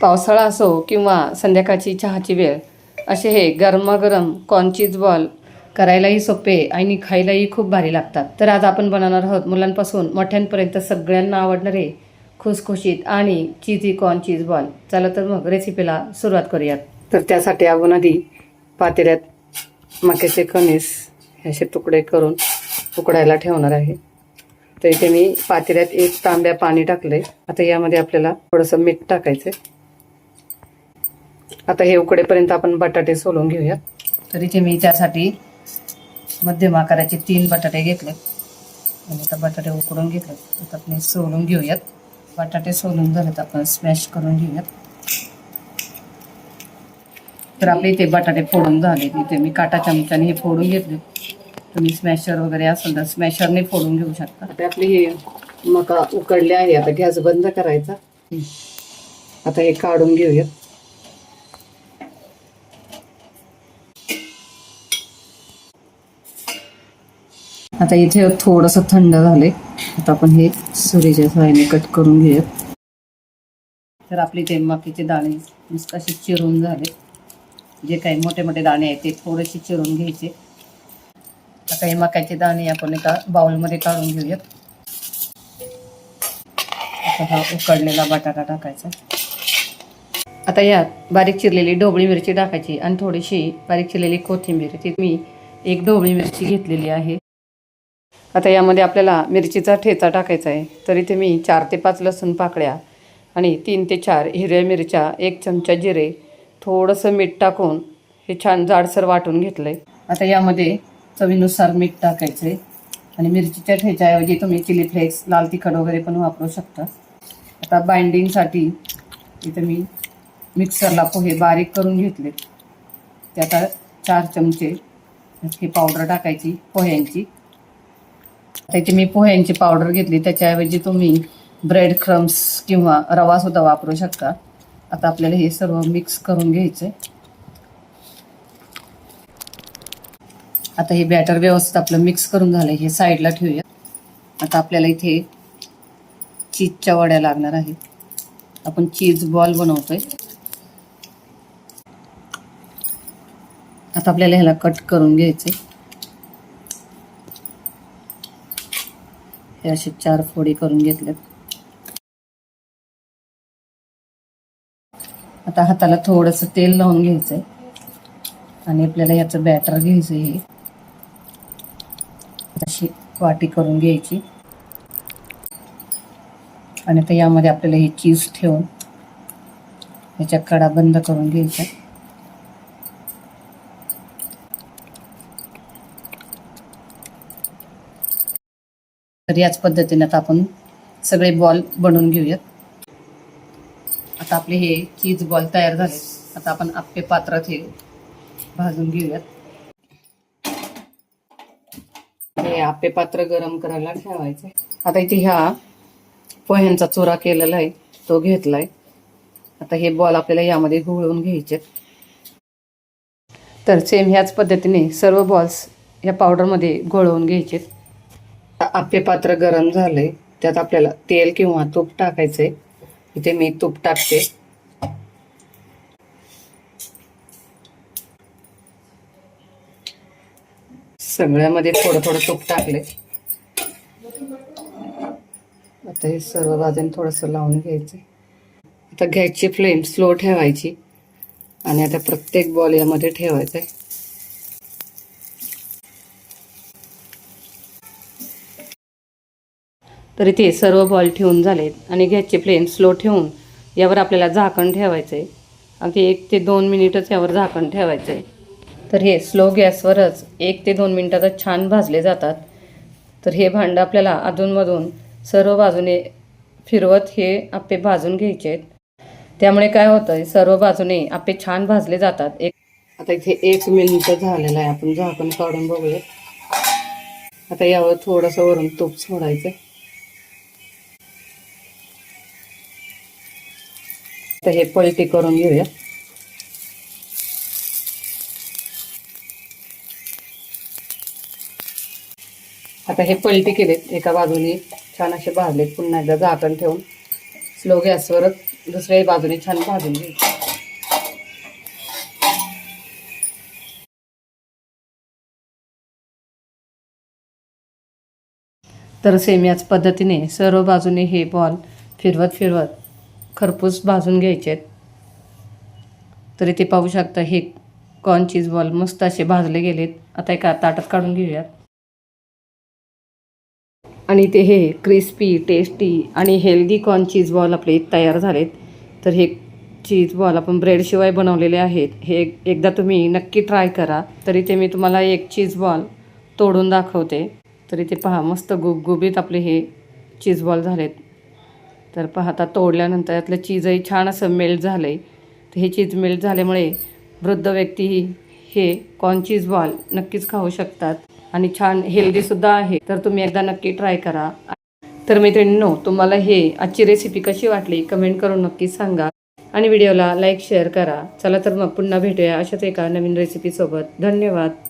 पावसाळा असो किंवा संध्याकाळची चहाची वेळ, असे हे गरमागरम कॉर्न चीज बॉल करायलाही सोपे आणि खायलाही खूप भारी लागतात. तर आज आपण बनवणार आहोत मुलांपासून मोठ्यांपर्यंत सगळ्यांना आवडणारे खुसखुशीत आणि चीजी कॉर्न चीज बॉल. चला तर मग रेसिपीला सुरुवात करूयात. तर त्यासाठी आपण आधी पातेल्यात मक्याचे कणीस असे तुकडे करून उकडायला ठेवणार आहे. तर इथे मी पातेल्यात 1 तांब्या पाणी टाकलंय. आता यामध्ये आपल्याला थोडंसं मीठ टाकायचंय. आता हे उकडेपर्यंत आपण बटाटे सोलून घेऊयात. तर इथे मी त्यासाठी मध्यम आकाराचे 3 बटाटे घेतले आणि आता बटाटे उकडून घेतले. आता आपण सोलून घेऊयात. बटाटे सोलून झालेत, आपण स्मॅश करून घेऊयात. तर आपले इथे बटाटे फोडून झाले. इथे मी काटा चमच्याने हे फोडून घेतले. तुम्ही स्मॅशर वगैरे असेल तर स्मॅशरने फोडून घेऊ शकता. आता आपली हे मका उकडले आहे. आता गॅस बंद करायचा. आता हे काढून घेऊयात. आता इथे थोडंसं थंड झाले. आता आपण हे सुरीच्या सहाय्याने कट करून घेऊयात. तर आपले ते मक्याचे दाणे मस्त असे चिरून झाले. जे काही मोठे मोठे दाणे आहेत ते थोडेसे चिरून घ्यायचे. आता हे मक्याचे दाणे आपण एका बाउलमध्ये काढून घेऊयात. आता हा उकडलेला बटाटा टाकायचा. आता यात बारीक चिरलेली ढोबळी मिरची टाकायची आणि थोडीशी बारीक चिरलेली कोथिंबीर. ती मी 1 ढोबळी मिरची घेतलेली आहे. आता यामध्ये आपल्याला मिरचीचा ठेचा टाकायचा आहे. तर इथे मी 4 ते 5 लसूण पाकळ्या आणि 3 ते 4 हिरव्या मिरच्या, 1 चमचा जिरे, थोडंसं मीठ टाकून हे छान जाडसर वाटून घेतलंय. आता यामध्ये चवीनुसार मीठ टाकायचं आहे आणि मिरचीच्या ठेच्याऐवजी तुम्ही चिली फ्लेक्स, लाल तिखट वगैरे पण वापरू शकता. आता बाइंडिंगसाठी इथे मी मिक्सरला पोहे बारीक करून घेतले. त्यात 4 चमचे ही पावडर टाकायची पोह्यांची. आता इथे मी पोह्यांची पावडर घेतली. त्याच्याऐवजी तुम्ही ब्रेड क्रम्स किंवा रवा सुद्धा वापरू शकता. आता आपल्याला हे सर्व मिक्स करून घ्यायचे. आता हे बॅटर व्यवस्थित आपलं मिक्स करून झालं. हे साईडला ठेवूया. आता आपल्याला इथे चीजच्या वड्या लागणार आहेत. आपण चीज बॉल बनवतोय. आता आपल्याला ह्याला कट करून घ्यायचे. हे असे 4 फोडी करून घेतल्यात. आता हाताला थोडंसं तेल लावून घ्यायचंय आणि आपल्याला याचं बॅटर घ्यायचं. हे अशी वाटी करून घ्यायची आणि आता यामध्ये आपल्याला हे चीज ठेवून याच्या कडा बंद करून घ्यायचा. तर याच पद्धतीने आता आपण सगळे बॉल बनवून घेऊयात. आता आपले हे चीज बॉल तयार झाले. आता आपण आप्पे पात्रात हे भाजून घेऊयात. हे आप्पे पात्र गरम करायला ठेवायचे. आता इथे ह्या पोह्यांचा चुरा केलेला आहे तो घेतलाय. आता हे बॉल आपल्याला यामध्ये घोळवून घ्यायचे. तर सेम ह्याच पद्धतीने सर्व बॉल्स या पावडरमध्ये घोळवून घ्यायचे. आप्पे पात्र गरम झाले. त्यात आपल्याला तेल किंवा तूप टाकायचंय. इथे मी तूप टाकते. सगळ्यामध्ये थोडं थोडं तूप टाकले. आता हे सर्व बाजूने थोडंसं लावून घ्यायचं. आता गॅसची फ्लेम स्लो ठेवायची आणि आता प्रत्येक बॉल यामध्ये ठेवायचा आहे. तर इथे सर्व बॉल ठेवून झालेत आणि गॅसची फ्लेम स्लो ठेवून यावर आपल्याला झाकण ठेवायचं आहे. अगदी 1 ते 2 मिनिटच यावर झाकण ठेवायचं आहे. तर हे स्लो गॅसवरच 1 ते 2 मिनिटातच छान भाजले जातात. तर हे भांडं आपल्याला अधूनमधून सर्व बाजूने फिरवत हे आप्पे भाजून घ्यायचे आहेत. त्यामुळे काय होतं, सर्व बाजूने आप्पे छान भाजले जातात. आता इथे 1 मिनिट झालेलं आहे. आपण झाकण काढून बघूया. आता यावर थोडंसं वरून तूप सोडायचं. आता हे पलटी करून घेऊया. आता हे पलटी केलेत. एका बाजूने छान असे भाजलेत. पुन्हा एकदा झाकण ठेवून स्लो गॅसवरच दुसऱ्याही बाजूने छान भाजून घ्यायचे. तर सेम याच पद्धतीने सर्व बाजूने हे बॉल फिरवत फिरवत खरपूस भाजून घ्यायचे आहेत. तर इथे पाहू शकता हे कॉर्न चीज बॉल मस्त असे भाजले गेलेत. आता एका ताटात काढून घेऊयात. आणि ते हे क्रिस्पी टेस्टी आणि हेल्दी कॉर्न चीज बॉल आपले तयार झालेत. तर हे चीज बॉल आपण ब्रेडशिवाय बनवलेले आहेत. हे एकदा तुम्ही नक्की ट्राय करा. तर इथे मी तुम्हाला एक चीज बॉल तोडून दाखवते. तर इथे पहा मस्त गुबगुबीत आपले हे चीज बॉल झालेत. तर पहा आता तोडल्यानंतर यातलं चीजही छान असं मेल्ट झालं आहे. तर हे चीज मेल्ट झाल्यामुळे वृद्ध व्यक्तीही हे कॉर्न चीज बॉल नक्कीच खाऊ शकतात आणि छान हेल्दीसुद्धा आहे. तर तुम्ही एकदा नक्की ट्राय करा. तर मैत्रिणींनो, तुम्हाला हे आजची रेसिपी कशी वाटली कमेंट करून नक्की सांगा आणि व्हिडिओला लाईक शेअर करा. चला तर मग पुन्हा भेटूया अशाच एका नवीन रेसिपीसोबत. धन्यवाद.